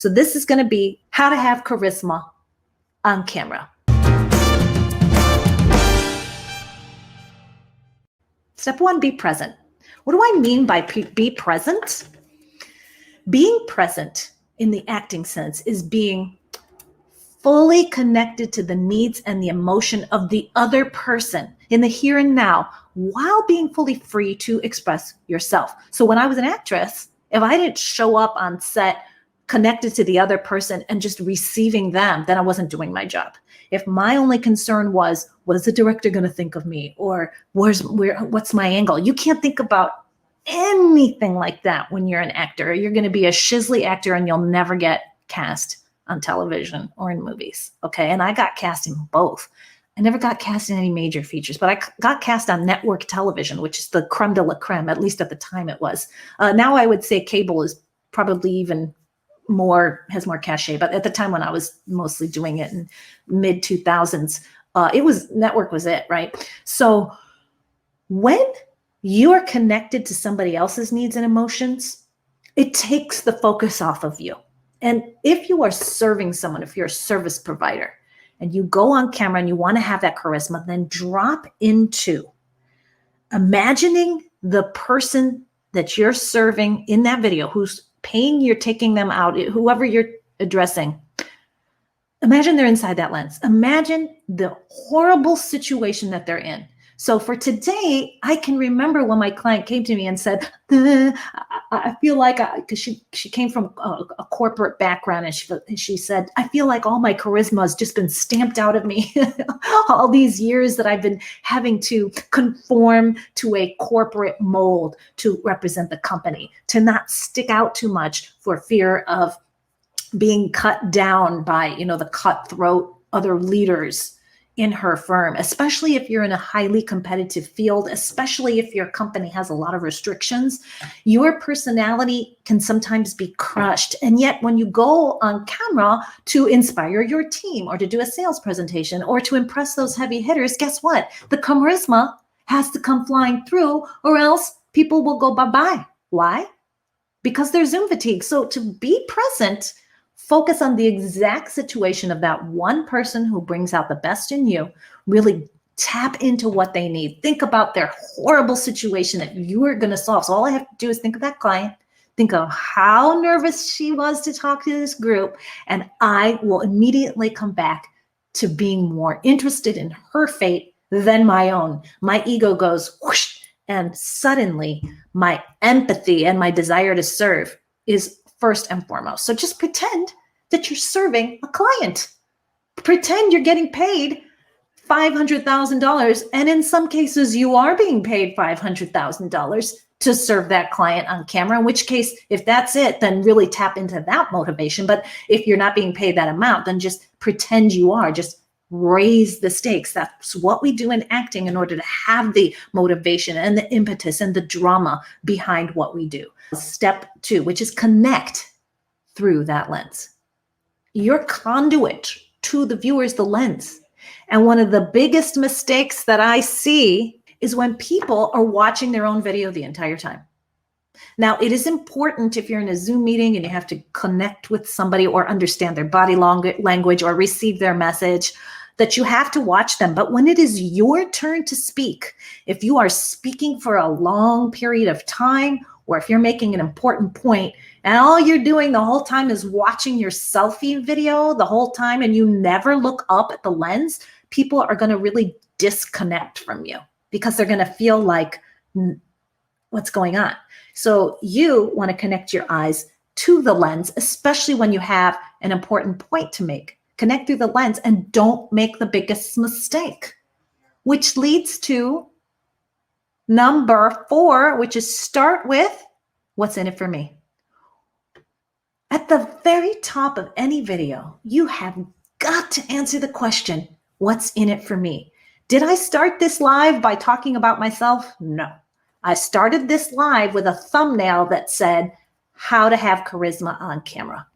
So this is going to be how to have charisma on camera. Step one, be present. What do I mean by be present? Being present in the acting sense is being fully connected to the needs and the emotion of the other person in the here and now, while being fully free to express yourself. So when I was an actress, if I didn't show up on set connected to the other person and just receiving them, then I wasn't doing my job. If my only concern was, what is the director going to think of me? Or what's my angle? You can't think about anything like that when you're an actor. You're going to be a shizly actor and you'll never get cast on television or in movies. Okay. And I got cast in both. I never got cast in any major features, but I got cast on network television, which is the creme de la creme, at least at the time it was. Now I would say cable is probably even has more cachet, but at the time when I was mostly doing it in mid 2000s, network was it, right? So when you are connected to somebody else's needs and emotions, it takes the focus off of you. And if you are serving someone, if you're a service provider and you go on camera and you want to have that charisma, then drop into imagining the person that you're serving in that video, whose pain you're taking them out, whoever you're addressing. Imagine they're inside that lens. Imagine the horrible situation that they're in. So for today, I can remember when my client came to me and said, I feel like, because she came from a corporate background, and she said, I feel like all my charisma has just been stamped out of me all these years that I've been having to conform to a corporate mold to represent the company, to not stick out too much for fear of being cut down by, the cutthroat other leaders in her firm, especially if you're in a highly competitive field, especially if your company has a lot of restrictions. Your personality can sometimes be crushed. And yet when you go on camera to inspire your team or to do a sales presentation or to impress those heavy hitters, guess what? The charisma has to come flying through, or else people will go bye-bye. Why? Because there's Zoom fatigue. So to be present, focus on the exact situation of that one person who brings out the best in you. Really tap into what they need. Think about their horrible situation that you are going to solve. So all I have to do is think of that client, think of how nervous she was to talk to this group, and I will immediately come back to being more interested in her fate than my own. My ego goes whoosh, and suddenly my empathy and my desire to serve is first and foremost. So just pretend that you're serving a client. Pretend you're getting paid $500,000. And in some cases, you are being paid $500,000 to serve that client on camera, in which case, if that's it, then really tap into that motivation. But if you're not being paid that amount, then just pretend you are. Just raise the stakes. That's what we do in acting in order to have the motivation and the impetus and the drama behind what we do. Step two, which is connect through that lens. Your conduit to the viewer is the lens. And one of the biggest mistakes that I see is when people are watching their own video the entire time. Now, it is important if you're in a Zoom meeting and you have to connect with somebody or understand their body language or receive their message, that you have to watch them. But when it is your turn to speak, if you are speaking for a long period of time, or if you're making an important point and all you're doing the whole time is watching your selfie video the whole time and you never look up at the lens, people are going to really disconnect from you because they're going to feel like, what's going on? So you want to connect your eyes to the lens, especially when you have an important point to make. Connect through the lens and don't make the biggest mistake, which leads to number 4, which is start with what's in it for me. At the very top of any video, you have got to answer the question, what's in it for me? Did I start this live by talking about myself? No. I started this live with a thumbnail that said, how to have charisma on camera.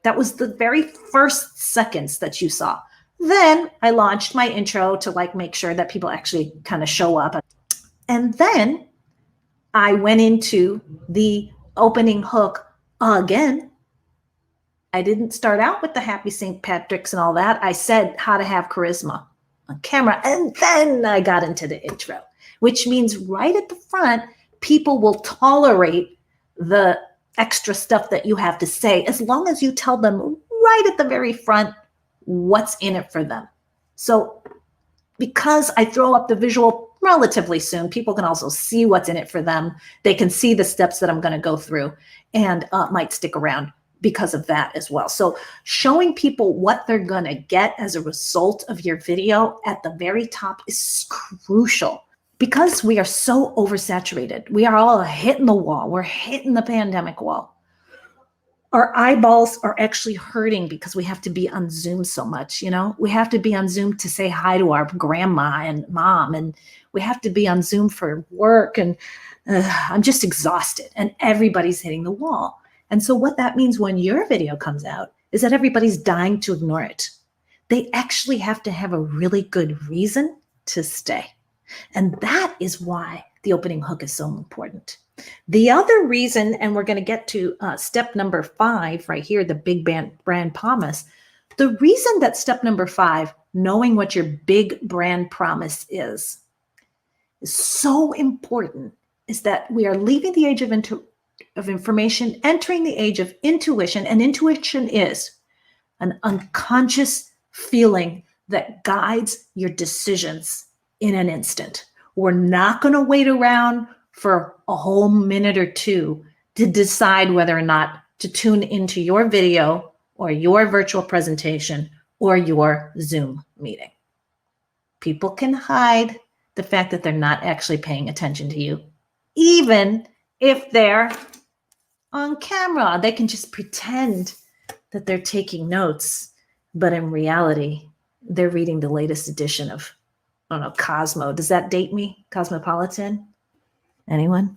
That was the very first seconds that you saw. Then I launched my intro to make sure that people actually kind of show up. And then I went into the opening hook again. I didn't start out with the Happy St. Patrick's and all that. I said how to have charisma on camera. And then I got into the intro, which means right at the front, people will tolerate the extra stuff that you have to say as long as you tell them right at the very front what's in it for them. So because I throw up the visual relatively soon, people can also see what's in it for them. They can see the steps that I'm going to go through and might stick around because of that as well. So showing people what they're going to get as a result of your video at the very top is crucial because we are so oversaturated. We are all hitting the wall. We're hitting the pandemic wall. Our eyeballs are actually hurting because we have to be on Zoom so much. We have to be on Zoom to say hi to our grandma and mom, and we have to be on Zoom for work. And I'm just exhausted, and everybody's hitting the wall. And so what that means when your video comes out is that everybody's dying to ignore it. They actually have to have a really good reason to stay. And that is why the opening hook is so important. The other reason, and we're going to get to step number 5 right here, the big brand promise. The reason that step number 5, knowing what your big brand promise is so important is that we are leaving the age of information, entering the age of intuition. And intuition is an unconscious feeling that guides your decisions in an instant. We're not going to wait around for a whole minute or two to decide whether or not to tune into your video or your virtual presentation or your Zoom meeting. People can hide the fact that they're not actually paying attention to you, even if they're on camera. They can just pretend that they're taking notes, but in reality, they're reading the latest edition of, I don't know, Cosmo. Does that date me? Cosmopolitan? Anyone?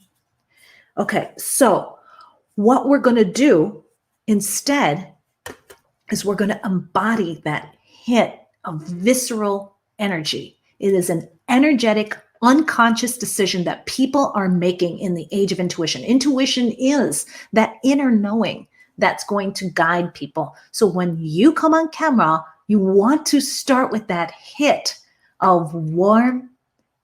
Okay, so what we're going to do instead is we're going to embody that hit of visceral energy. It is an energetic, unconscious decision that people are making in the age of intuition. Intuition is that inner knowing that's going to guide people. So when you come on camera, you want to start with that hit of warm,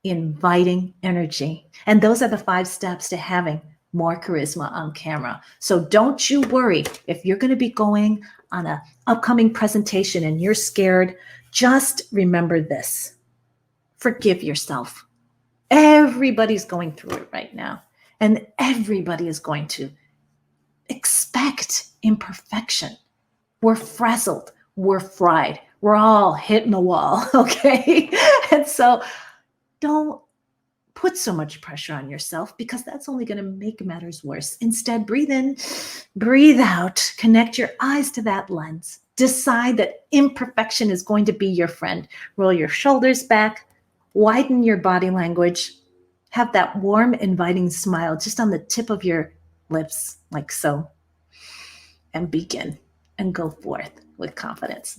inviting energy. And those are the 5 steps to having more charisma on camera. So don't you worry if you're going to be going on an upcoming presentation and you're scared. Just remember this. Forgive yourself. Everybody's going through it right now. And everybody is going to expect imperfection. We're frazzled. We're fried. We're all hitting the wall, okay? And so don't put so much pressure on yourself because that's only going to make matters worse. Instead, breathe in, breathe out, connect your eyes to that lens. Decide that imperfection is going to be your friend. Roll your shoulders back, widen your body language, have that warm, inviting smile just on the tip of your lips, like so, and begin and go forth with confidence.